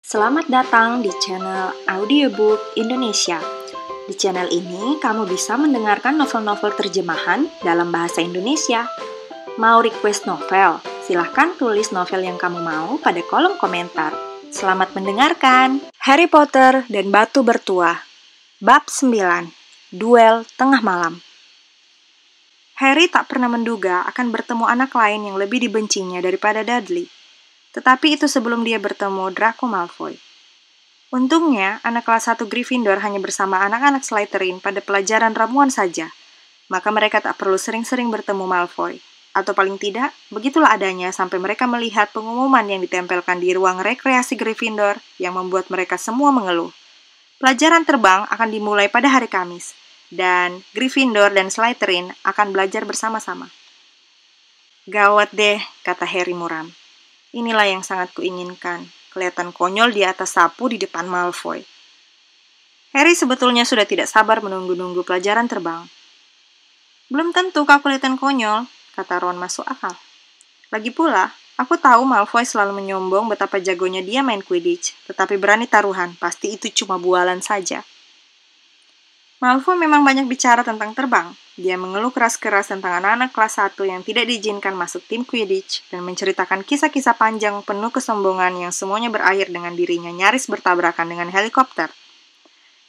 Selamat datang di channel Audiobook Indonesia. Di channel ini, kamu bisa mendengarkan novel-novel terjemahan dalam bahasa Indonesia. Mau request novel? Silahkan tulis novel yang kamu mau pada kolom komentar. Selamat mendengarkan! Harry Potter dan Batu Bertuah. Bab 9. Duel Tengah Malam. Harry tak pernah menduga akan bertemu anak lain yang lebih dibencinya daripada Dudley. Tetapi itu sebelum dia bertemu Draco Malfoy. Untungnya, anak kelas 1 Gryffindor hanya bersama anak-anak Slytherin pada pelajaran ramuan saja. Maka mereka tak perlu sering-sering bertemu Malfoy. Atau paling tidak, begitulah adanya sampai mereka melihat pengumuman yang ditempelkan di ruang rekreasi Gryffindor yang membuat mereka semua mengeluh. Pelajaran terbang akan dimulai pada hari Kamis, dan Gryffindor dan Slytherin akan belajar bersama-sama. Gawat deh, kata Harry muram. Inilah yang sangat kuinginkan, kelihatan konyol di atas sapu di depan Malfoy. Harry sebetulnya sudah tidak sabar menunggu-nunggu pelajaran terbang. Belum tentu kau kelihatan konyol, kata Ron masuk akal. Lagi pula, aku tahu Malfoy selalu menyombong betapa jagonya dia main Quidditch, tetapi berani taruhan, pasti itu cuma bualan saja. Malfoy memang banyak bicara tentang terbang. Dia mengeluh keras-keras tentang anak-anak kelas 1 yang tidak diizinkan masuk tim Quidditch dan menceritakan kisah-kisah panjang penuh kesombongan yang semuanya berakhir dengan dirinya nyaris bertabrakan dengan helikopter.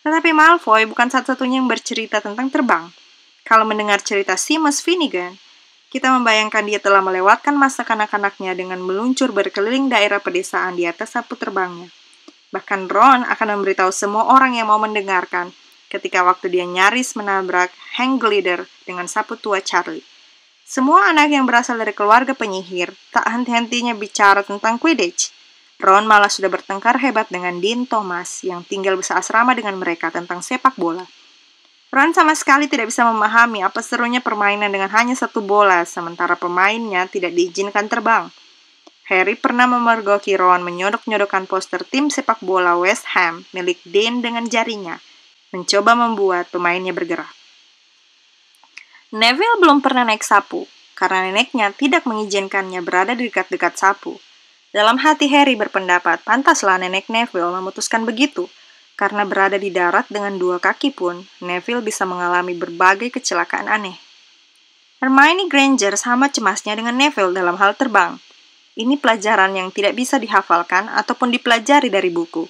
Tetapi Malfoy bukan satu-satunya yang bercerita tentang terbang. Kalau mendengar cerita Seamus Finnegan, kita membayangkan dia telah melewatkan masa kanak-kanaknya dengan meluncur berkeliling daerah pedesaan di atas sapu terbangnya. Bahkan Ron akan memberitahu semua orang yang mau mendengarkan ketika waktu dia nyaris menabrak Hank Glider dengan sapu tua Charlie. Semua anak yang berasal dari keluarga penyihir tak henti-hentinya bicara tentang Quidditch. Ron malah sudah bertengkar hebat dengan Dean Thomas yang tinggal seasrama dengan mereka tentang sepak bola. Ron sama sekali tidak bisa memahami apa serunya permainan dengan hanya satu bola, sementara pemainnya tidak diizinkan terbang. Harry pernah memergoki Ron menyodok-nyodokkan poster tim sepak bola West Ham milik Dean dengan jarinya, mencoba membuat pemainnya bergerak. Neville belum pernah naik sapu, karena neneknya tidak mengizinkannya berada di dekat-dekat sapu. Dalam hati Harry berpendapat, pantaslah nenek Neville memutuskan begitu, karena berada di darat dengan dua kaki pun, Neville bisa mengalami berbagai kecelakaan aneh. Hermione Granger sama cemasnya dengan Neville dalam hal terbang. Ini pelajaran yang tidak bisa dihafalkan ataupun dipelajari dari buku.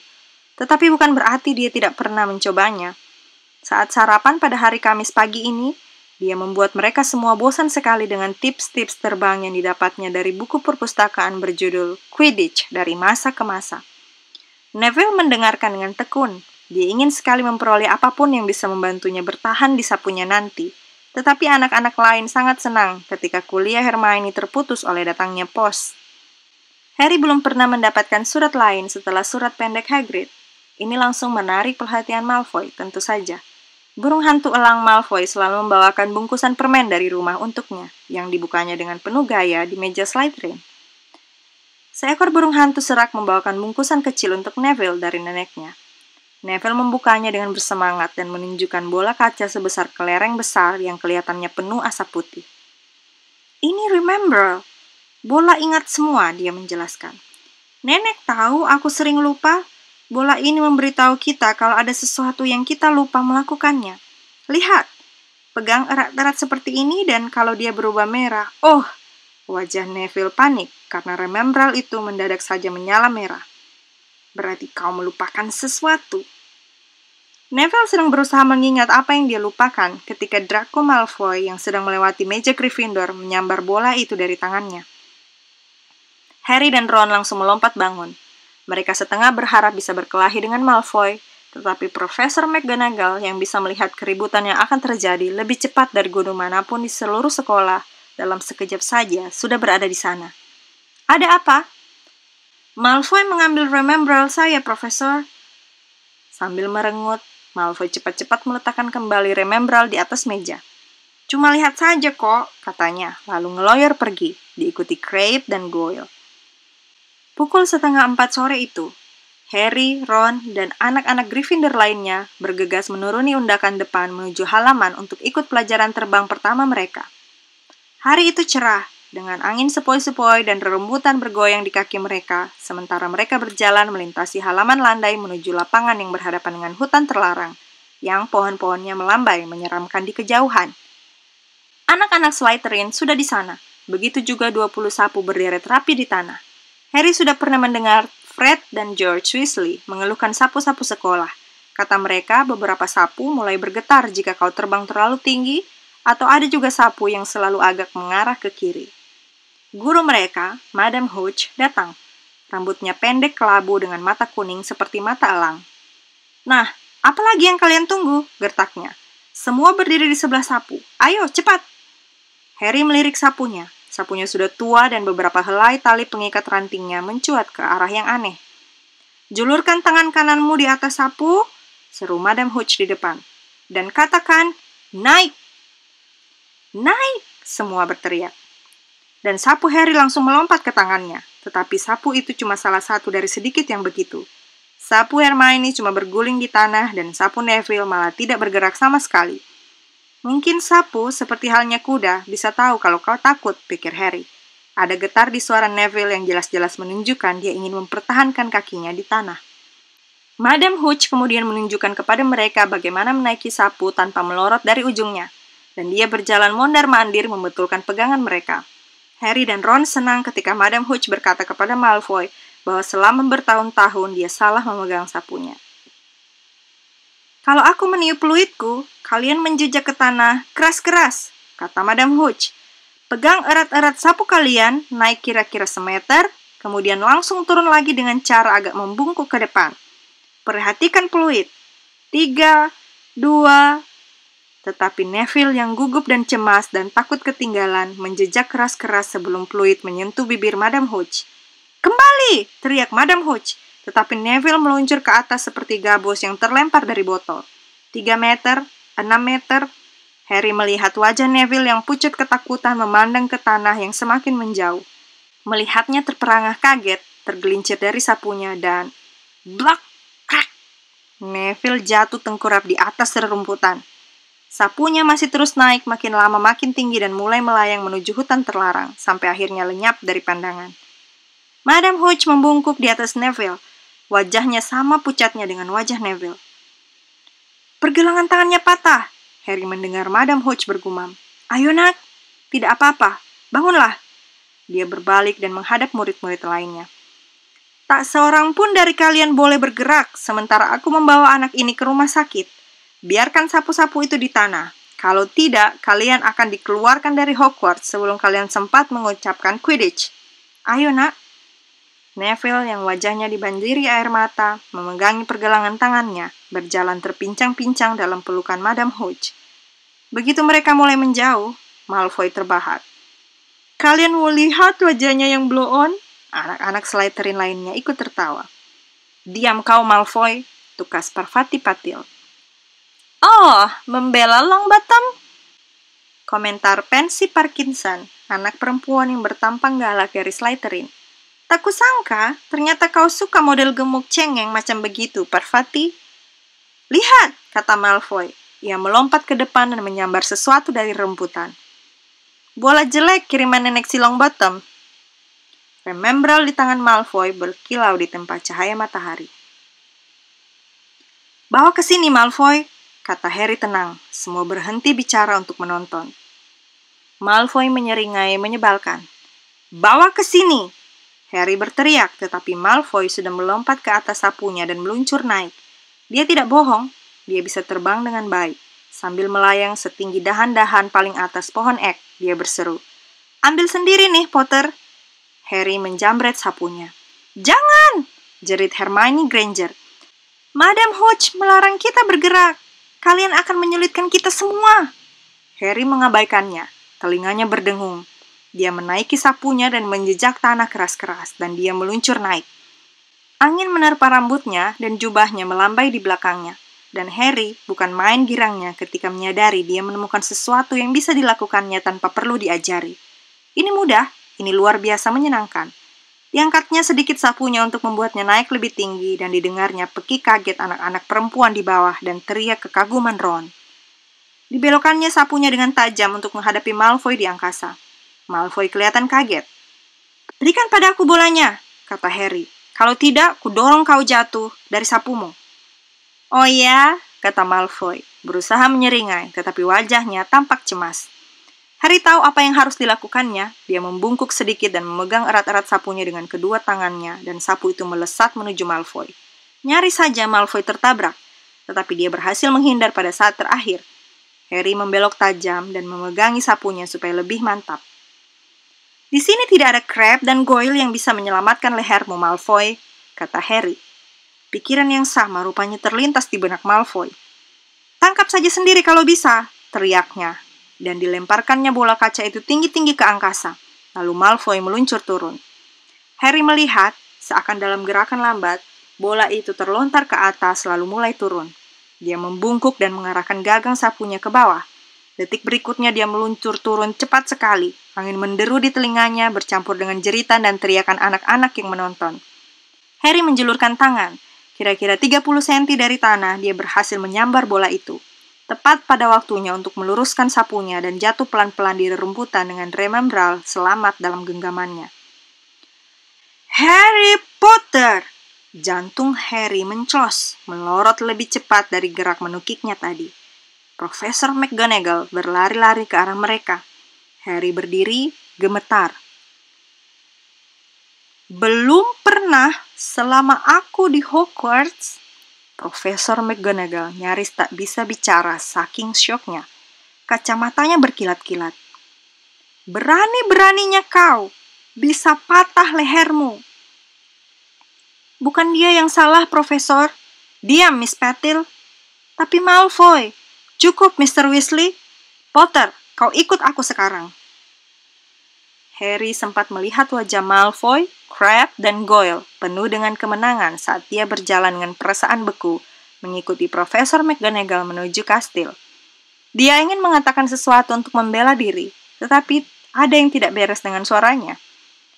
Tetapi bukan berarti dia tidak pernah mencobanya. Saat sarapan pada hari Kamis pagi ini, dia membuat mereka semua bosan sekali dengan tips-tips terbang yang didapatnya dari buku perpustakaan berjudul Quidditch dari masa ke masa. Neville mendengarkan dengan tekun. Dia ingin sekali memperoleh apapun yang bisa membantunya bertahan di sapunya nanti. Tetapi anak-anak lain sangat senang ketika kuliah Hermione terputus oleh datangnya pos. Harry belum pernah mendapatkan surat lain setelah surat pendek Hagrid. Ini langsung menarik perhatian Malfoy, tentu saja. Burung hantu elang Malfoy selalu membawakan bungkusan permen dari rumah untuknya, yang dibukanya dengan penuh gaya di meja Slytherin. Seekor burung hantu serak membawakan bungkusan kecil untuk Neville dari neneknya. Neville membukanya dengan bersemangat dan menunjukkan bola kaca sebesar kelereng besar yang kelihatannya penuh asap putih. Ini Remember, bola ingat semua, dia menjelaskan. Nenek tahu aku sering lupa. Bola ini memberitahu kita kalau ada sesuatu yang kita lupa melakukannya. Lihat, pegang erat-erat seperti ini dan kalau dia berubah merah. Oh, wajah Neville panik karena Remembrall itu mendadak saja menyala merah. Berarti kau melupakan sesuatu. Neville sedang berusaha mengingat apa yang dia lupakan ketika Draco Malfoy yang sedang melewati meja Gryffindor menyambar bola itu dari tangannya. Harry dan Ron langsung melompat bangun. Mereka setengah berharap bisa berkelahi dengan Malfoy, tetapi Profesor McGonagall yang bisa melihat keributan yang akan terjadi lebih cepat dari guru manapun di seluruh sekolah dalam sekejap saja sudah berada di sana. Ada apa? Malfoy mengambil Remembrall saya, Profesor. Sambil merengut, Malfoy cepat-cepat meletakkan kembali Remembrall di atas meja. Cuma lihat saja kok, katanya, lalu ngeloyor pergi, diikuti Crabbe dan Goyle. Pukul 3:30 sore itu, Harry, Ron, dan anak-anak Gryffindor lainnya bergegas menuruni undakan depan menuju halaman untuk ikut pelajaran terbang pertama mereka. Hari itu cerah, dengan angin sepoi-sepoi dan rerumputan bergoyang di kaki mereka, sementara mereka berjalan melintasi halaman landai menuju lapangan yang berhadapan dengan hutan terlarang, yang pohon-pohonnya melambai menyeramkan di kejauhan. Anak-anak Slytherin sudah di sana, begitu juga 20 sapu berderet rapi di tanah. Harry sudah pernah mendengar Fred dan George Weasley mengeluhkan sapu-sapu sekolah. Kata mereka, beberapa sapu mulai bergetar jika kau terbang terlalu tinggi, atau ada juga sapu yang selalu agak mengarah ke kiri. Guru mereka, Madam Hooch, datang. Rambutnya pendek kelabu dengan mata kuning seperti mata elang. "Nah, apa lagi yang kalian tunggu?" gertaknya. "Semua berdiri di sebelah sapu. Ayo, cepat!" Harry melirik sapunya. Sapunya sudah tua dan beberapa helai tali pengikat rantingnya mencuat ke arah yang aneh. "Julurkan tangan kananmu di atas sapu," seru Madam Hooch di depan. "Dan katakan, naik!" "Naik!" semua berteriak. Dan sapu Harry langsung melompat ke tangannya. Tetapi sapu itu cuma salah satu dari sedikit yang begitu. Sapu Hermione cuma berguling di tanah dan sapu Neville malah tidak bergerak sama sekali. "Mungkin sapu, seperti halnya kuda, bisa tahu kalau kau takut," pikir Harry. Ada getar di suara Neville yang jelas-jelas menunjukkan dia ingin mempertahankan kakinya di tanah. Madam Hooch kemudian menunjukkan kepada mereka bagaimana menaiki sapu tanpa melorot dari ujungnya. Dan dia berjalan mondar-mandir membetulkan pegangan mereka. Harry dan Ron senang ketika Madam Hooch berkata kepada Malfoy bahwa selama bertahun-tahun dia salah memegang sapunya. "Kalau aku meniup fluidku, kalian menjejak ke tanah keras-keras," kata Madam Hooch. "Pegang erat-erat sapu kalian, naik kira-kira semeter, kemudian langsung turun lagi dengan cara agak membungkuk ke depan. Perhatikan fluid. 3, 2... Tetapi Neville yang gugup dan cemas dan takut ketinggalan menjejak keras-keras sebelum fluid menyentuh bibir Madam Hooch. "Kembali!" teriak Madam Hooch. Tetapi Neville meluncur ke atas seperti gabus yang terlempar dari botol. 3 meter, 6 meter. Harry melihat wajah Neville yang pucat ketakutan memandang ke tanah yang semakin menjauh. Melihatnya terperangah kaget, tergelincir dari sapunya dan... blak! Krak! Neville jatuh tengkurap di atas rerumputan. Sapunya masih terus naik, makin lama makin tinggi dan mulai melayang menuju hutan terlarang, sampai akhirnya lenyap dari pandangan. Madam Hooch membungkuk di atas Neville. Wajahnya sama pucatnya dengan wajah Neville. "Pergelangan tangannya patah," Harry mendengar Madam Hooch bergumam. "Ayo nak, tidak apa-apa, bangunlah." Dia berbalik dan menghadap murid-murid lainnya. "Tak seorang pun dari kalian boleh bergerak, sementara aku membawa anak ini ke rumah sakit. Biarkan sapu-sapu itu di tanah. Kalau tidak, kalian akan dikeluarkan dari Hogwarts sebelum kalian sempat mengucapkan Quidditch. Ayo nak." Neville yang wajahnya dibanjiri air mata, memegangi pergelangan tangannya, berjalan terpincang-pincang dalam pelukan Madam Hooch. Begitu mereka mulai menjauh, Malfoy terbahak. "Kalian mau lihat wajahnya yang blow on?" Anak-anak Slytherin lainnya ikut tertawa. "Diam kau, Malfoy," tukas Parvati Patil. "Oh, membela Longbottom?" Komentar Pansy Parkinson, anak perempuan yang bertampang galak dari Slytherin. "Tak kusangka, ternyata kau suka model gemuk cengeng macam begitu, Parvati." "Lihat," kata Malfoy. Ia melompat ke depan dan menyambar sesuatu dari rembutan. "Bola jelek kiriman nenek si Longbottom." Remembral di tangan Malfoy berkilau di tempat cahaya matahari. "Bawa ke sini, Malfoy," kata Harry tenang. Semua berhenti bicara untuk menonton. Malfoy menyeringai menyebalkan. "Bawa ke sini!" Harry berteriak, tetapi Malfoy sudah melompat ke atas sapunya dan meluncur naik. Dia tidak bohong, dia bisa terbang dengan baik. Sambil melayang setinggi dahan-dahan paling atas pohon ek, dia berseru, "Ambil sendiri nih, Potter." Harry menjamret sapunya. "Jangan!" jerit Hermione Granger. "Madam Hooch melarang kita bergerak. Kalian akan menyulitkan kita semua." Harry mengabaikannya. Telinganya berdengung. Dia menaiki sapunya dan menjejak tanah keras-keras, dan dia meluncur naik. Angin menerpa rambutnya dan jubahnya melambai di belakangnya. Dan Harry bukan main girangnya ketika menyadari dia menemukan sesuatu yang bisa dilakukannya tanpa perlu diajari. Ini mudah, ini luar biasa menyenangkan. Diangkatnya sedikit sapunya untuk membuatnya naik lebih tinggi dan didengarnya peki kaget anak-anak perempuan di bawah dan teriak kekaguman Ron. Dibelokannya sapunya dengan tajam untuk menghadapi Malfoy di angkasa. Malfoy kelihatan kaget. "Berikan padaku bolanya," kata Harry. "Kalau tidak, kudorong kau jatuh dari sapumu." "Oh ya," kata Malfoy, berusaha menyeringai, tetapi wajahnya tampak cemas. Harry tahu apa yang harus dilakukannya. Dia membungkuk sedikit dan memegang erat-erat sapunya dengan kedua tangannya, dan sapu itu melesat menuju Malfoy. Nyaris saja Malfoy tertabrak, tetapi dia berhasil menghindar pada saat terakhir. Harry membelok tajam dan memegangi sapunya supaya lebih mantap. "Di sini tidak ada Crabbe dan Goyle yang bisa menyelamatkan lehermu, Malfoy," kata Harry. Pikiran yang sama rupanya terlintas di benak Malfoy. "Tangkap saja sendiri kalau bisa," teriaknya, dan dilemparkannya bola kaca itu tinggi-tinggi ke angkasa. Lalu Malfoy meluncur turun. Harry melihat, seakan dalam gerakan lambat, bola itu terlontar ke atas lalu mulai turun. Dia membungkuk dan mengarahkan gagang sapunya ke bawah. Detik berikutnya dia meluncur turun cepat sekali. Angin menderu di telinganya bercampur dengan jeritan dan teriakan anak-anak yang menonton. Harry menjulurkan tangan. Kira-kira 30 cm dari tanah, dia berhasil menyambar bola itu. Tepat pada waktunya untuk meluruskan sapunya dan jatuh pelan-pelan di rerumputan dengan Remembral selamat dalam genggamannya. "Harry Potter!" Jantung Harry menclos, melorot lebih cepat dari gerak menukiknya tadi. Profesor McGonagall berlari-lari ke arah mereka. Harry berdiri, gemetar. "Belum pernah selama aku di Hogwarts." Profesor McGonagall nyaris tak bisa bicara saking syoknya. Kacamatanya berkilat-kilat. "Berani-beraninya kau bisa patah lehermu." "Bukan dia yang salah, Profesor." "Diam, Miss Patil." "Tapi Malfoy." "Cukup, Mr. Weasley. Potter, kau ikut aku sekarang." Harry sempat melihat wajah Malfoy, Crabbe, dan Goyle penuh dengan kemenangan saat dia berjalan dengan perasaan beku mengikuti Profesor McGonagall menuju kastil. Dia ingin mengatakan sesuatu untuk membela diri, tetapi ada yang tidak beres dengan suaranya.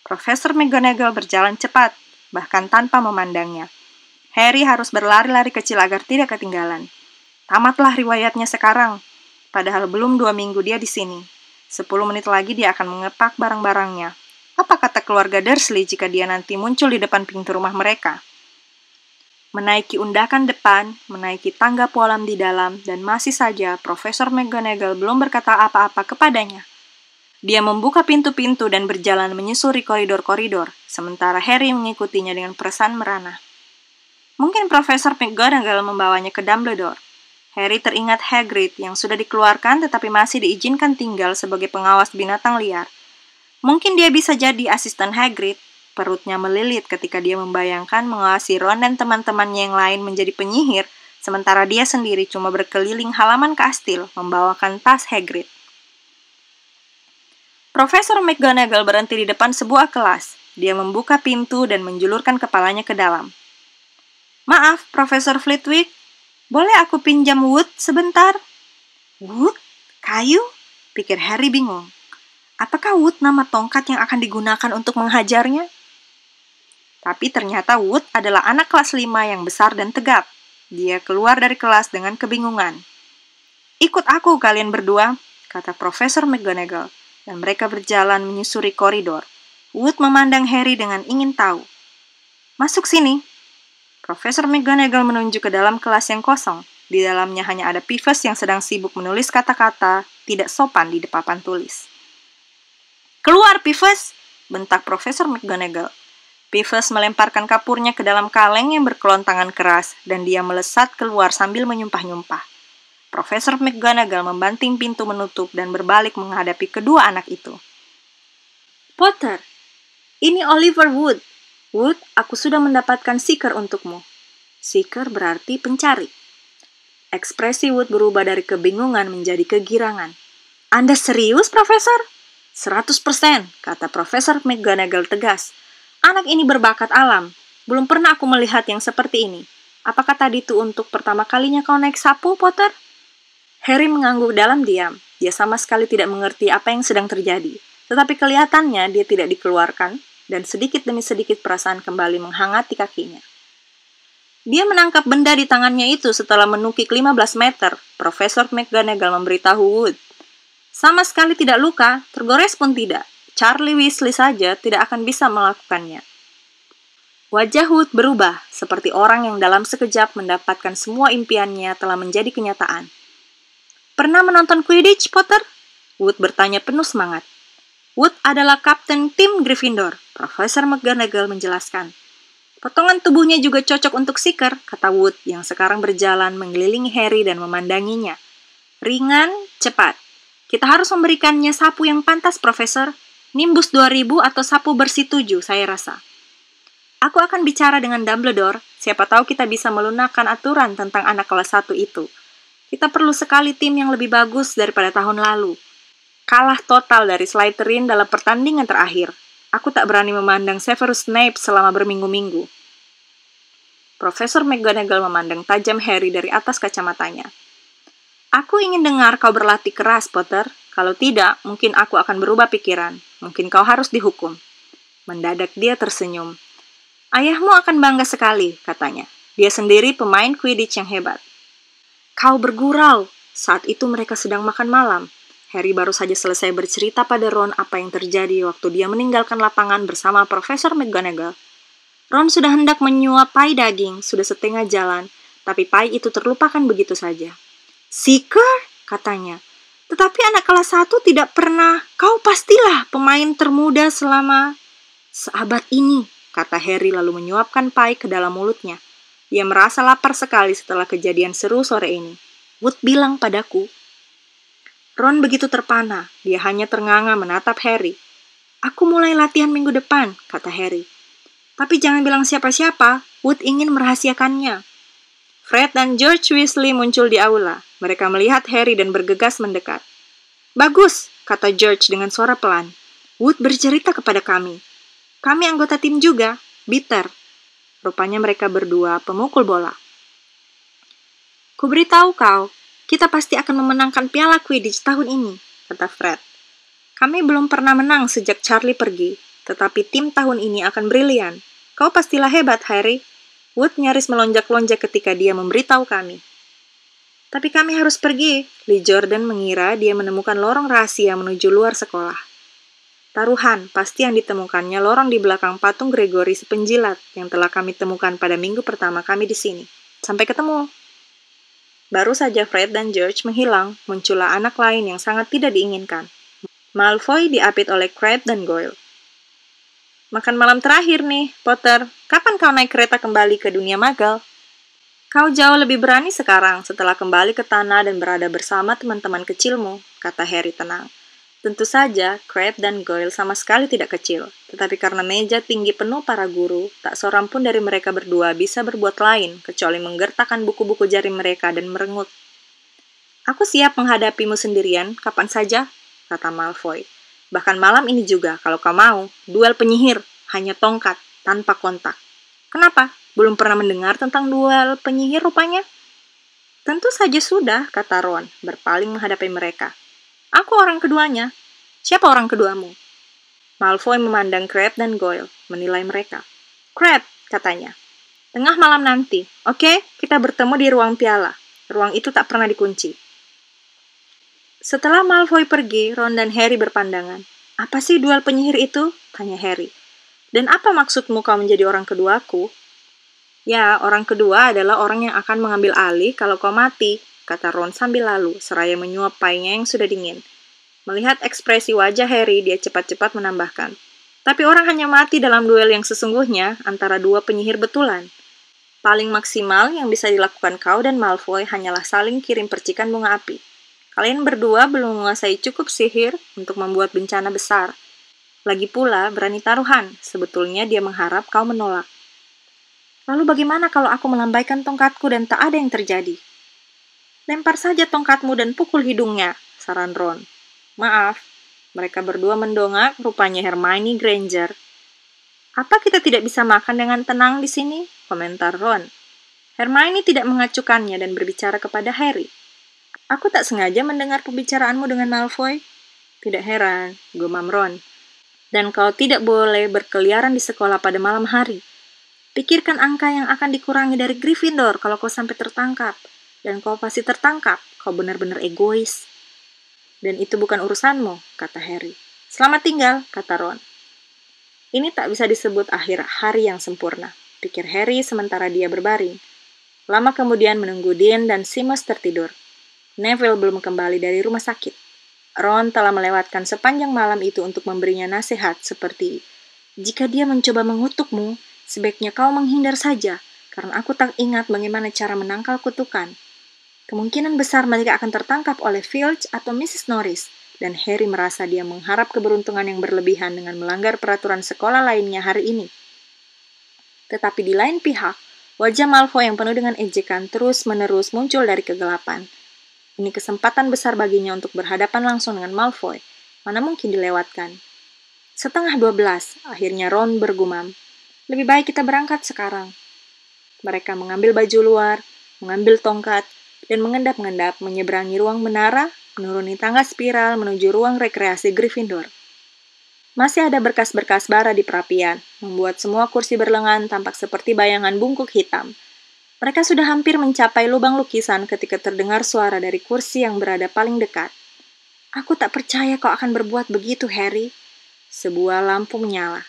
Profesor McGonagall berjalan cepat, bahkan tanpa memandangnya. Harry harus berlari-lari kecil agar tidak ketinggalan. Tamatlah riwayatnya sekarang. Padahal belum 2 minggu dia di sini. 10 menit lagi dia akan mengepak barang-barangnya. Apa kata keluarga Dursley jika dia nanti muncul di depan pintu rumah mereka? Menaiki undakan depan, menaiki tangga pualam di dalam, dan masih saja Profesor McGonagall belum berkata apa-apa kepadanya. Dia membuka pintu-pintu dan berjalan menyusuri koridor-koridor, sementara Harry mengikutinya dengan perasaan merana. Mungkin Profesor McGonagall membawanya ke Dumbledore. Harry teringat Hagrid yang sudah dikeluarkan tetapi masih diizinkan tinggal sebagai pengawas binatang liar. Mungkin dia bisa jadi asisten Hagrid. Perutnya melilit ketika dia membayangkan mengawasi Ron dan teman-temannya yang lain menjadi penyihir, sementara dia sendiri cuma berkeliling halaman kastil membawakan tas Hagrid. Profesor McGonagall berhenti di depan sebuah kelas. Dia membuka pintu dan menjulurkan kepalanya ke dalam. "Maaf, Profesor Flitwick. Boleh aku pinjam wood sebentar?" "Wood? Kayu?" pikir Harry bingung. Apakah wood nama tongkat yang akan digunakan untuk menghajarnya? Tapi ternyata Wood adalah anak kelas 5 yang besar dan tegap. Dia keluar dari kelas dengan kebingungan. "Ikut aku kalian berdua," kata Profesor McGonagall, dan mereka berjalan menyusuri koridor. Wood memandang Harry dengan ingin tahu. "Masuk sini." Profesor McGonagall menunjuk ke dalam kelas yang kosong. Di dalamnya hanya ada Peeves yang sedang sibuk menulis kata-kata tidak sopan di papan tulis. "Keluar, Peeves!" bentak Profesor McGonagall. Peeves melemparkan kapurnya ke dalam kaleng yang berkelontangan keras, dan dia melesat keluar sambil menyumpah-nyumpah. Profesor McGonagall membanting pintu menutup dan berbalik menghadapi kedua anak itu. "Potter, ini Oliver Wood. Wood, aku sudah mendapatkan seeker untukmu." Seeker berarti pencari. Ekspresi Wood berubah dari kebingungan menjadi kegirangan. "Anda serius, Profesor?" 100%, kata Profesor McGonagall tegas. "Anak ini berbakat alam. Belum pernah aku melihat yang seperti ini. Apakah tadi itu untuk pertama kalinya kau naik sapu, Potter?" Harry mengangguk dalam diam. Dia sama sekali tidak mengerti apa yang sedang terjadi. Tetapi kelihatannya dia tidak dikeluarkan, dan sedikit demi sedikit perasaan kembali menghangati kakinya. Dia menangkap benda di tangannya itu setelah menukik 15 meter. Profesor McGonagall memberitahu Wood. "Sama sekali tidak luka, tergores pun tidak. Charlie Weasley saja tidak akan bisa melakukannya. Wajah Wood berubah, seperti orang yang dalam sekejap mendapatkan semua impiannya telah menjadi kenyataan. Pernah menonton Quidditch, Potter? Wood bertanya penuh semangat. Wood adalah kapten tim Gryffindor, Profesor McGonagall menjelaskan. Potongan tubuhnya juga cocok untuk Seeker, kata Wood yang sekarang berjalan mengelilingi Harry dan memandanginya. Ringan, cepat. Kita harus memberikannya sapu yang pantas, Profesor. Nimbus 2000 atau sapu bersih 7, saya rasa. Aku akan bicara dengan Dumbledore, siapa tahu kita bisa melunakkan aturan tentang anak kelas 1 itu. Kita perlu sekali tim yang lebih bagus daripada tahun lalu. Kalah total dari Slytherin dalam pertandingan terakhir. Aku tak berani memandang Severus Snape selama berminggu-minggu. Profesor McGonagall memandang tajam Harry dari atas kacamatanya. Aku ingin dengar kau berlatih keras, Potter. Kalau tidak, mungkin aku akan berubah pikiran. Mungkin kau harus dihukum. Mendadak dia tersenyum. Ayahmu akan bangga sekali, katanya. Dia sendiri pemain Quidditch yang hebat. Kau bergurau. Saat itu mereka sedang makan malam. Harry baru saja selesai bercerita pada Ron apa yang terjadi waktu dia meninggalkan lapangan bersama Profesor McGonagall. Ron sudah hendak menyuap pai daging, sudah setengah jalan, tapi pai itu terlupakan begitu saja. Seeker, katanya. Tetapi anak kelas 1 tidak pernah. Kau pastilah pemain termuda selama seabad ini, kata Harry lalu menyuapkan pai ke dalam mulutnya. Ia merasa lapar sekali setelah kejadian seru sore ini. Wood bilang padaku. Ron begitu terpana, dia hanya ternganga menatap Harry. Aku mulai latihan minggu depan, kata Harry. Tapi jangan bilang siapa-siapa, Wood ingin merahasiakannya. Fred dan George Weasley muncul di aula. Mereka melihat Harry dan bergegas mendekat. Bagus, kata George dengan suara pelan. Wood bercerita kepada kami. Kami anggota tim juga, Bitter. Rupanya mereka berdua pemukul bola. Kuberitahu kau, kita pasti akan memenangkan piala Quidditch tahun ini, kata Fred. Kami belum pernah menang sejak Charlie pergi, tetapi tim tahun ini akan brilian. Kau pastilah hebat, Harry. Wood nyaris melonjak-lonjak ketika dia memberitahu kami. Tapi kami harus pergi. Lee Jordan mengira dia menemukan lorong rahasia menuju luar sekolah. Taruhan, pasti yang ditemukannya lorong di belakang patung Gregory si penjilat yang telah kami temukan pada minggu pertama kami di sini. Sampai ketemu. Baru saja Fred dan George menghilang, muncullah anak lain yang sangat tidak diinginkan. Malfoy diapit oleh Crabbe dan Goyle. Makan malam terakhir nih, Potter. Kapan kau naik kereta kembali ke dunia Muggle? Kau jauh lebih berani sekarang setelah kembali ke tanah dan berada bersama teman-teman kecilmu, kata Harry tenang. Tentu saja, Crabbe dan Goyle sama sekali tidak kecil, tetapi karena meja tinggi penuh para guru, tak seorang pun dari mereka berdua bisa berbuat lain kecuali menggertakkan buku-buku jari mereka dan merengut. Aku siap menghadapimu sendirian, kapan saja, kata Malfoy. Bahkan malam ini juga, kalau kau mau, duel penyihir, hanya tongkat, tanpa kontak. Kenapa? Belum pernah mendengar tentang duel penyihir rupanya? Tentu saja sudah, kata Ron, berpaling menghadapi mereka. Aku orang keduanya. Siapa orang keduamu? Malfoy memandang Crabbe dan Goyle, menilai mereka. Crabbe, katanya. Tengah malam nanti, oke? Kita bertemu di ruang piala. Ruang itu tak pernah dikunci. Setelah Malfoy pergi, Ron dan Harry berpandangan. Apa sih duel penyihir itu? Tanya Harry. Dan apa maksudmu kau menjadi orang keduaku? Ya, orang kedua adalah orang yang akan mengambil alih kalau kau mati, kata Ron sambil lalu, seraya menyuap painya yang sudah dingin. Melihat ekspresi wajah Harry, dia cepat-cepat menambahkan. Tapi orang hanya mati dalam duel yang sesungguhnya antara dua penyihir betulan. Paling maksimal yang bisa dilakukan kau dan Malfoy hanyalah saling kirim percikan bunga api. Kalian berdua belum menguasai cukup sihir untuk membuat bencana besar. Lagi pula, berani taruhan. Sebetulnya dia mengharap kau menolak. Lalu bagaimana kalau aku melambaikan tongkatku dan tak ada yang terjadi? Lempar saja tongkatmu dan pukul hidungnya, saran Ron. Maaf, mereka berdua mendongak, rupanya Hermione Granger. Apa kita tidak bisa makan dengan tenang di sini? Komentar Ron. Hermione tidak mengacukannya dan berbicara kepada Harry. Aku tak sengaja mendengar pembicaraanmu dengan Malfoy. Tidak heran, gumam Ron. Dan kau tidak boleh berkeliaran di sekolah pada malam hari. Pikirkan angka yang akan dikurangi dari Gryffindor kalau kau sampai tertangkap. Dan kau pasti tertangkap, kau benar-benar egois. Dan itu bukan urusanmu, kata Harry. Selamat tinggal, kata Ron. Ini tak bisa disebut akhir hari yang sempurna, pikir Harry sementara dia berbaring. Lama kemudian menunggu Dean dan Seamus tertidur. Neville belum kembali dari rumah sakit. Ron telah melewatkan sepanjang malam itu untuk memberinya nasihat seperti, jika dia mencoba mengutukmu, sebaiknya kau menghindar saja, karena aku tak ingat bagaimana cara menangkal kutukan. Kemungkinan besar mereka akan tertangkap oleh Filch atau Mrs. Norris, dan Harry merasa dia mengharap keberuntungan yang berlebihan dengan melanggar peraturan sekolah lainnya hari ini. Tetapi di lain pihak, wajah Malfoy yang penuh dengan ejekan terus-menerus muncul dari kegelapan. Ini kesempatan besar baginya untuk berhadapan langsung dengan Malfoy, mana mungkin dilewatkan. 11:30, akhirnya Ron bergumam, lebih baik kita berangkat sekarang. Mereka mengambil baju luar, mengambil tongkat, dan mengendap-endap menyeberangi ruang menara, menuruni tangga spiral menuju ruang rekreasi Gryffindor. Masih ada berkas-berkas bara di perapian, membuat semua kursi berlengan tampak seperti bayangan bungkuk hitam. Mereka sudah hampir mencapai lubang lukisan ketika terdengar suara dari kursi yang berada paling dekat. Aku tak percaya kau akan berbuat begitu, Harry. Sebuah lampu menyala.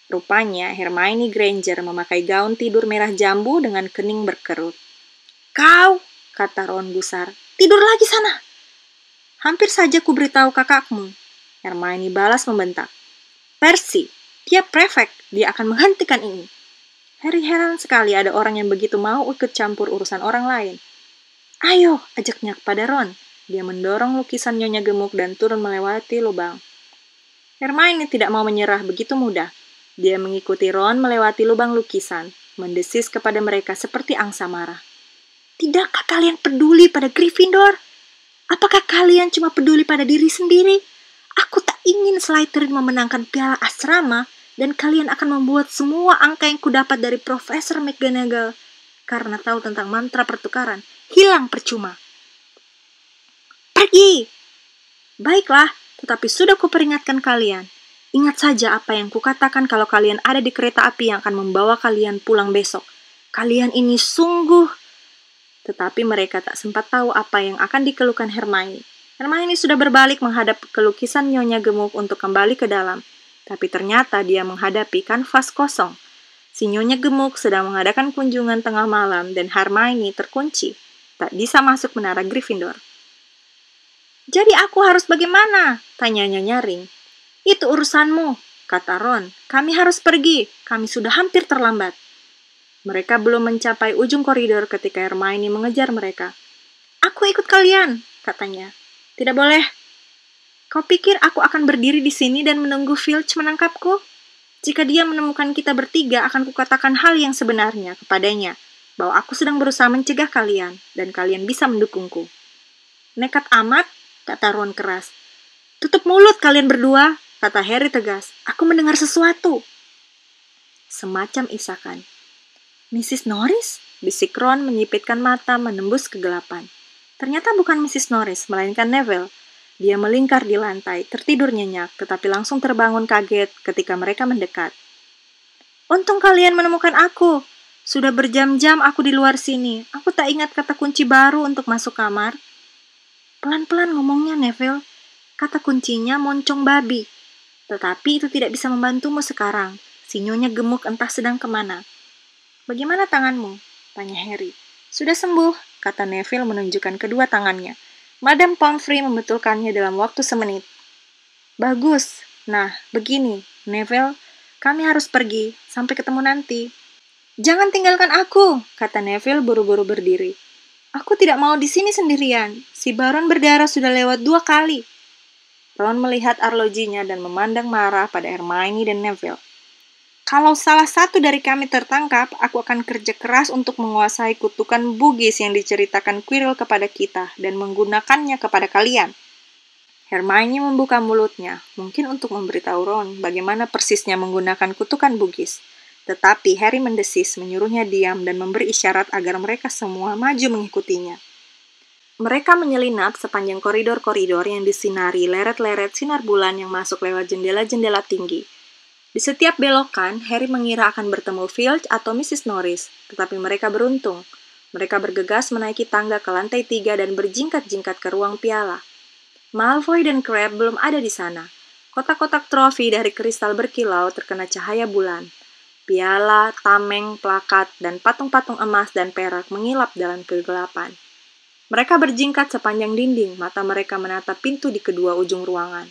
Rupanya Hermione Granger memakai gaun tidur merah jambu dengan kening berkerut. Kau, kata Ron gusar, tidur lagi sana. Hampir saja ku beritahu kakakmu. Hermione balas membentak. Percy, dia prefek, dia akan menghentikan ini. Harry heran sekali ada orang yang begitu mau ikut campur urusan orang lain. Ayo, ajaknya kepada Ron. Dia mendorong lukisan Nyonya Gemuk dan turun melewati lubang. Hermione tidak mau menyerah begitu mudah. Dia mengikuti Ron melewati lubang lukisan, mendesis kepada mereka seperti angsa marah. Tidakkah kalian peduli pada Gryffindor? Apakah kalian cuma peduli pada diri sendiri? Aku tak ingin Slytherin memenangkan piala asrama dan kalian akan membuat semua angka yang kudapat dari Profesor McGonagall karena tahu tentang mantra pertukaran hilang percuma. Pergi! Baiklah, tetapi sudah kuperingatkan kalian. Ingat saja apa yang kukatakan kalau kalian ada di kereta api yang akan membawa kalian pulang besok. Kalian ini sungguh... Tetapi mereka tak sempat tahu apa yang akan dikeluhkan Hermione. Hermione sudah berbalik menghadap ke lukisan Nyonya Gemuk untuk kembali ke dalam. Tapi ternyata dia menghadapi kanvas kosong. Si Nyonya Gemuk sedang mengadakan kunjungan tengah malam dan Hermione terkunci. Tak bisa masuk menara Gryffindor. Jadi aku harus bagaimana? Tanyanya nyaring. Itu urusanmu, kata Ron. Kami harus pergi. Kami sudah hampir terlambat. Mereka belum mencapai ujung koridor ketika Hermione mengejar mereka. Aku ikut kalian, katanya. Tidak boleh. Kau pikir aku akan berdiri di sini dan menunggu Filch menangkapku? Jika dia menemukan kita bertiga, akan kukatakan hal yang sebenarnya kepadanya, bahwa aku sedang berusaha mencegah kalian, dan kalian bisa mendukungku. Nekat amat, kata Ron keras. Tutup mulut kalian berdua, kata Harry tegas. Aku mendengar sesuatu. Semacam isakan. Mrs. Norris? Bisik Ron menyipitkan mata menembus kegelapan. Ternyata bukan Mrs. Norris, melainkan Neville. Dia melingkar di lantai, tertidur nyenyak, tetapi langsung terbangun kaget ketika mereka mendekat. Untung kalian menemukan aku. Sudah berjam-jam aku di luar sini. Aku tak ingat kata kunci baru untuk masuk kamar. Pelan-pelan ngomongnya, Neville. Kata kuncinya moncong babi. Tetapi itu tidak bisa membantumu sekarang. Si Nyonya Gemuk entah sedang kemana. Bagaimana tanganmu? Tanya Harry. Sudah sembuh, kata Neville menunjukkan kedua tangannya. Madame Pomfrey membetulkannya dalam waktu semenit. Bagus. Nah, begini, Neville, kami harus pergi. Sampai ketemu nanti. Jangan tinggalkan aku, kata Neville buru-buru berdiri. Aku tidak mau di sini sendirian. Si Baron berdarah sudah lewat 2 kali. Ron melihat arlojinya dan memandang marah pada Hermione dan Neville. Kalau salah satu dari kami tertangkap, aku akan kerja keras untuk menguasai kutukan bugis yang diceritakan Quirrell kepada kita dan menggunakannya kepada kalian. Hermione membuka mulutnya, mungkin untuk memberitahu Ron bagaimana persisnya menggunakan kutukan bugis. Tetapi Harry mendesis, menyuruhnya diam dan memberi isyarat agar mereka semua maju mengikutinya. Mereka menyelinap sepanjang koridor-koridor yang disinari leret-leret sinar bulan yang masuk lewat jendela-jendela tinggi. Di setiap belokan, Harry mengira akan bertemu Filch atau Mrs. Norris, tetapi mereka beruntung. Mereka bergegas menaiki tangga ke lantai 3 dan berjingkat-jingkat ke ruang piala. Malfoy dan Crabbe belum ada di sana. Kotak-kotak trofi dari kristal berkilau terkena cahaya bulan. Piala, tameng, plakat, dan patung-patung emas dan perak mengilap dalam kegelapan. Mereka berjingkat sepanjang dinding, mata mereka menatap pintu di kedua ujung ruangan.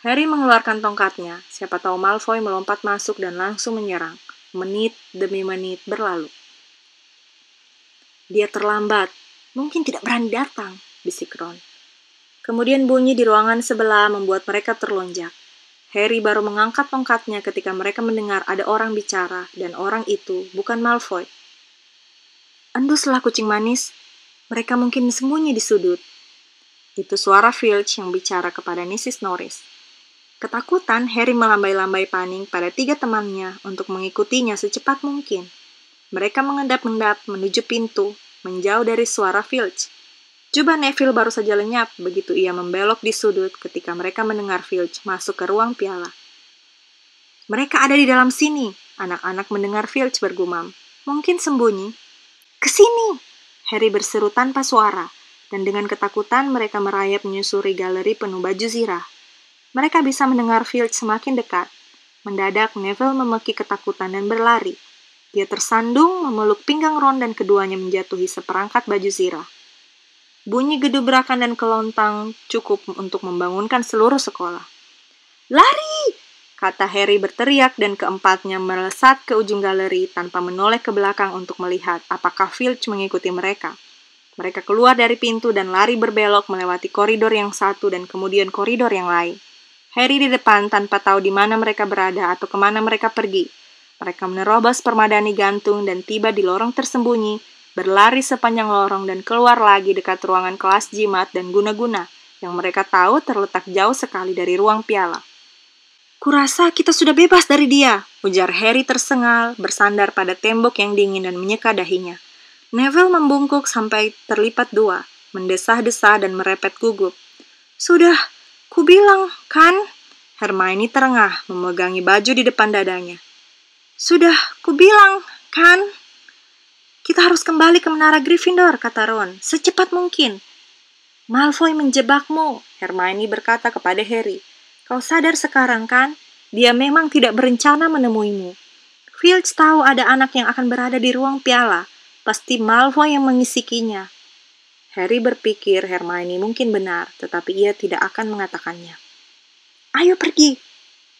Harry mengeluarkan tongkatnya, siapa tahu Malfoy melompat masuk dan langsung menyerang. Menit demi menit berlalu. Dia terlambat, mungkin tidak berani datang, bisik Ron. Kemudian bunyi di ruangan sebelah membuat mereka terlonjak. Harry baru mengangkat tongkatnya ketika mereka mendengar ada orang bicara, dan orang itu bukan Malfoy. Enduslah kucing manis, mereka mungkin sembunyi di sudut. Itu suara Filch yang bicara kepada Mrs. Norris. Ketakutan, Harry melambai-lambai panik pada 3 temannya untuk mengikutinya secepat mungkin. Mereka mengendap-endap menuju pintu, menjauh dari suara Filch. Jubah Neville baru saja lenyap begitu ia membelok di sudut ketika mereka mendengar Filch masuk ke ruang piala. Mereka ada di dalam sini, anak-anak mendengar Filch bergumam. Mungkin sembunyi. Kesini! Harry berseru tanpa suara, dan dengan ketakutan mereka merayap menyusuri galeri penuh baju zirah. Mereka bisa mendengar Filch semakin dekat. Mendadak Neville memeki ketakutan dan berlari. Dia tersandung memeluk pinggang Ron dan keduanya menjatuhi seperangkat baju zirah. Bunyi gedubrakan dan kelontang cukup untuk membangunkan seluruh sekolah. Lari! Kata Harry berteriak dan keempatnya melesat ke ujung galeri tanpa menoleh ke belakang untuk melihat apakah Filch mengikuti mereka. Mereka keluar dari pintu dan lari berbelok melewati koridor yang satu dan kemudian koridor yang lain. Harry di depan tanpa tahu di mana mereka berada atau kemana mereka pergi. Mereka menerobos permadani gantung dan tiba di lorong tersembunyi, berlari sepanjang lorong dan keluar lagi dekat ruangan kelas jimat dan guna-guna yang mereka tahu terletak jauh sekali dari ruang piala. Kurasa kita sudah bebas dari dia, ujar Harry tersengal, bersandar pada tembok yang dingin dan menyeka dahinya. Neville membungkuk sampai terlipat 2, mendesah-desah dan merepet gugup. Sudah, kubilang, kan? Hermione terengah, memegangi baju di depan dadanya. Sudah, kubilang, kan? Kita harus kembali ke menara Gryffindor, kata Ron, secepat mungkin. Malfoy menjebakmu, Hermione berkata kepada Harry. Kau sadar sekarang kan? Dia memang tidak berencana menemuimu. Filch tahu ada anak yang akan berada di ruang piala. Pasti Malfoy yang mengisikinya. Harry berpikir Hermione mungkin benar, tetapi ia tidak akan mengatakannya. Ayo pergi.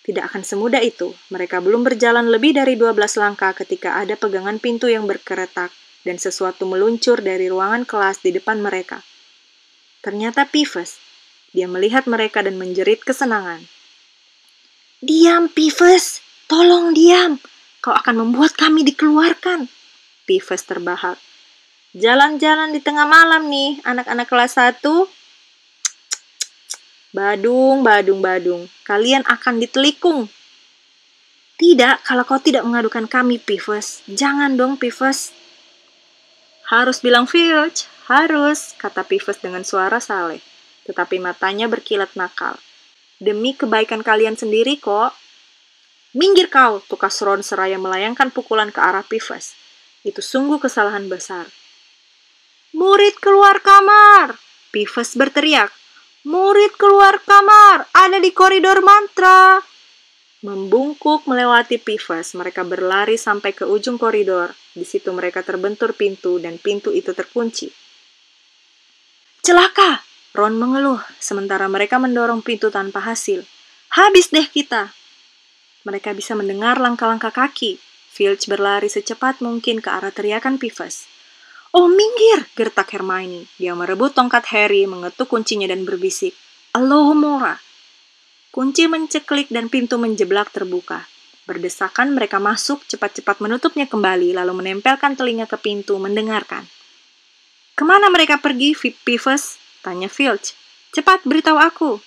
Tidak akan semudah itu. Mereka belum berjalan lebih dari 12 langkah ketika ada pegangan pintu yang berkeretak dan sesuatu meluncur dari ruangan kelas di depan mereka. Ternyata Peeves. Dia melihat mereka dan menjerit kesenangan. Diam, Peeves! Tolong diam! Kau akan membuat kami dikeluarkan. Peeves terbahak. Jalan-jalan di tengah malam nih, anak-anak kelas 1. Badung, badung, badung. Kalian akan ditelikung. Tidak, kalau kau tidak mengadukan kami, Peeves. Jangan dong, Peeves. Harus bilang Filch, harus, kata Peeves dengan suara saleh. Tetapi matanya berkilat nakal. Demi kebaikan kalian sendiri kok. Minggir kau, tukas Ron seraya melayangkan pukulan ke arah Peeves. Itu sungguh kesalahan besar. Murid keluar kamar! Peeves berteriak. Murid keluar kamar, ada di koridor mantra. Membungkuk melewati Peeves, mereka berlari sampai ke ujung koridor. Di situ mereka terbentur pintu dan pintu itu terkunci. Celaka! Ron mengeluh, sementara mereka mendorong pintu tanpa hasil. Habis deh kita! Mereka bisa mendengar langkah-langkah kaki. Filch berlari secepat mungkin ke arah teriakan Peeves. Oh, minggir! Gertak Hermione. Dia merebut tongkat Harry, mengetuk kuncinya dan berbisik. Alohomora! Kunci menceklik dan pintu menjeblak terbuka. Berdesakan mereka masuk, cepat-cepat menutupnya kembali, lalu menempelkan telinga ke pintu, mendengarkan. Kemana mereka pergi, Peeves? Tanya Filch. Cepat beritahu aku.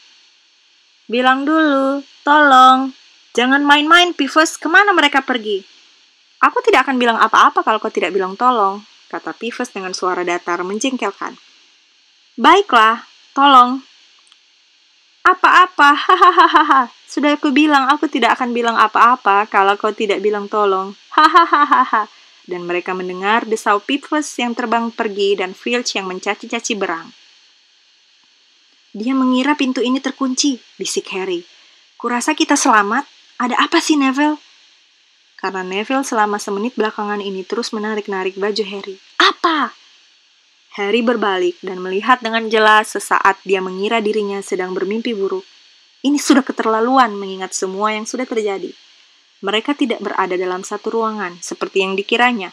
Bilang dulu, tolong. Jangan main-main, Peeves. Kemana mereka pergi? Aku tidak akan bilang apa-apa kalau kau tidak bilang tolong, kata Peeves dengan suara datar menjengkelkan. Baiklah, tolong. Apa-apa, hahaha. Sudah aku bilang aku tidak akan bilang apa-apa kalau kau tidak bilang tolong. Hahaha. Dan mereka mendengar desau Peeves yang terbang pergi dan Filch yang mencaci-caci berang. Dia mengira pintu ini terkunci, bisik Harry. Kurasa kita selamat. Ada apa sih, Neville? Karena Neville selama semenit belakangan ini terus menarik-narik baju Harry. Apa? Harry berbalik dan melihat dengan jelas sesaat dia mengira dirinya sedang bermimpi buruk. Ini sudah keterlaluan mengingat semua yang sudah terjadi. Mereka tidak berada dalam satu ruangan seperti yang dikiranya.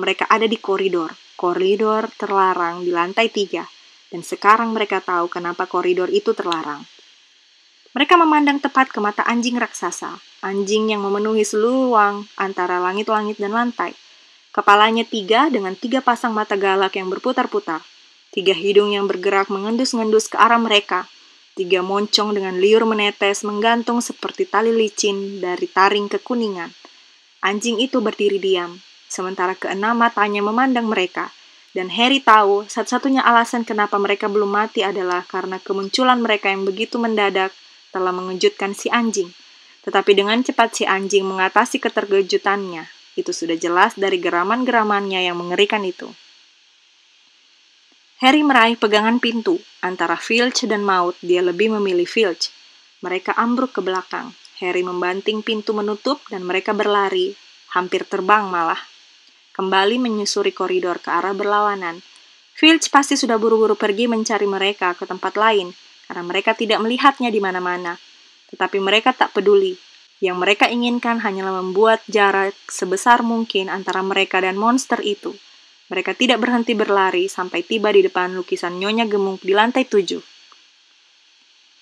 Mereka ada di koridor. Koridor terlarang di lantai 3. Dan sekarang mereka tahu kenapa koridor itu terlarang. Mereka memandang tepat ke mata anjing raksasa. Anjing yang memenuhi seluruh ruang antara langit-langit dan lantai. Kepalanya 3 dengan 3 pasang mata galak yang berputar-putar. 3 hidung yang bergerak mengendus-ngendus ke arah mereka. 3 moncong dengan liur menetes menggantung seperti tali licin dari taring kekuningan. Anjing itu berdiri diam, sementara keenam matanya memandang mereka. Dan Harry tahu satu-satunya alasan kenapa mereka belum mati adalah karena kemunculan mereka yang begitu mendadak telah mengejutkan si anjing. Tetapi dengan cepat si anjing mengatasi keterkejutannya. Itu sudah jelas dari geraman-geramannya yang mengerikan itu. Harry meraih pegangan pintu. Antara Filch dan Maud, dia lebih memilih Filch. Mereka ambruk ke belakang. Harry membanting pintu menutup dan mereka berlari. Hampir terbang malah. Kembali menyusuri koridor ke arah berlawanan. Filch pasti sudah buru-buru pergi mencari mereka ke tempat lain, karena mereka tidak melihatnya di mana-mana. Tetapi mereka tak peduli. Yang mereka inginkan hanyalah membuat jarak sebesar mungkin antara mereka dan monster itu. Mereka tidak berhenti berlari sampai tiba di depan lukisan Nyonya Gemuk di lantai 7.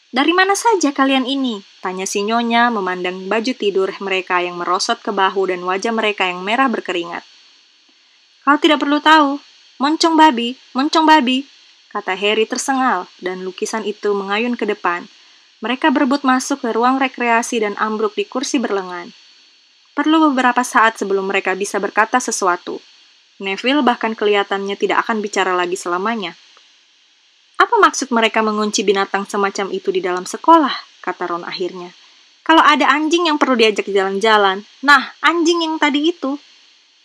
Dari mana saja kalian ini? Tanya si Nyonya memandang baju tidur mereka yang merosot ke bahu dan wajah mereka yang merah berkeringat. Kau tidak perlu tahu. Moncong babi, kata Harry tersengal, dan lukisan itu mengayun ke depan. Mereka berebut masuk ke ruang rekreasi dan ambruk di kursi berlengan. Perlu beberapa saat sebelum mereka bisa berkata sesuatu. Neville bahkan kelihatannya tidak akan bicara lagi selamanya. Apa maksud mereka mengunci binatang semacam itu di dalam sekolah? Kata Ron akhirnya. Kalau ada anjing yang perlu diajak jalan-jalan, nah anjing yang tadi itu.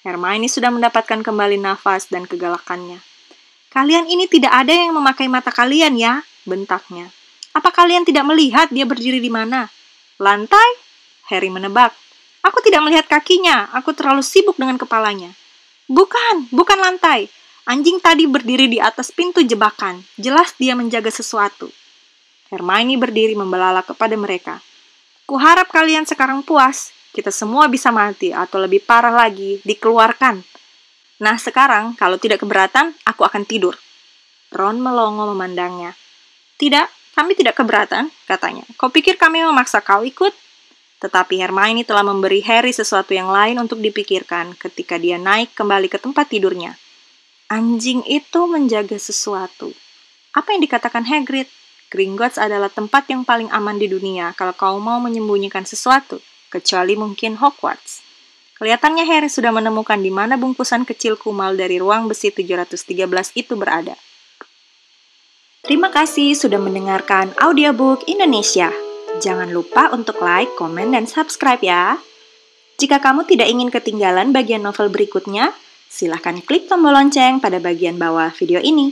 Hermione sudah mendapatkan kembali nafas dan kegalakannya. Kalian ini tidak ada yang memakai mata kalian ya, bentaknya. Apa kalian tidak melihat dia berdiri di mana? Lantai? Harry menebak. Aku tidak melihat kakinya, aku terlalu sibuk dengan kepalanya. Bukan lantai. Anjing tadi berdiri di atas pintu jebakan. Jelas dia menjaga sesuatu. Hermione berdiri membelalak kepada mereka. Kuharap kalian sekarang puas. Kita semua bisa mati atau lebih parah lagi, dikeluarkan. Nah sekarang, kalau tidak keberatan, aku akan tidur. Ron melongo memandangnya. Tidak, kami tidak keberatan, katanya. Kau pikir kami memaksa kau ikut? Tetapi Hermione telah memberi Harry sesuatu yang lain untuk dipikirkan ketika dia naik kembali ke tempat tidurnya. Anjing itu menjaga sesuatu. Apa yang dikatakan Hagrid? Gringotts adalah tempat yang paling aman di dunia kalau kau mau menyembunyikan sesuatu. Kecuali mungkin Hogwarts. Kelihatannya Harry sudah menemukan di mana bungkusan kecil kumal dari ruang besi 713 itu berada. Terima kasih sudah mendengarkan audiobook Indonesia. Jangan lupa untuk like, komen, dan subscribe ya. Jika kamu tidak ingin ketinggalan bagian novel berikutnya, silahkan klik tombol lonceng pada bagian bawah video ini.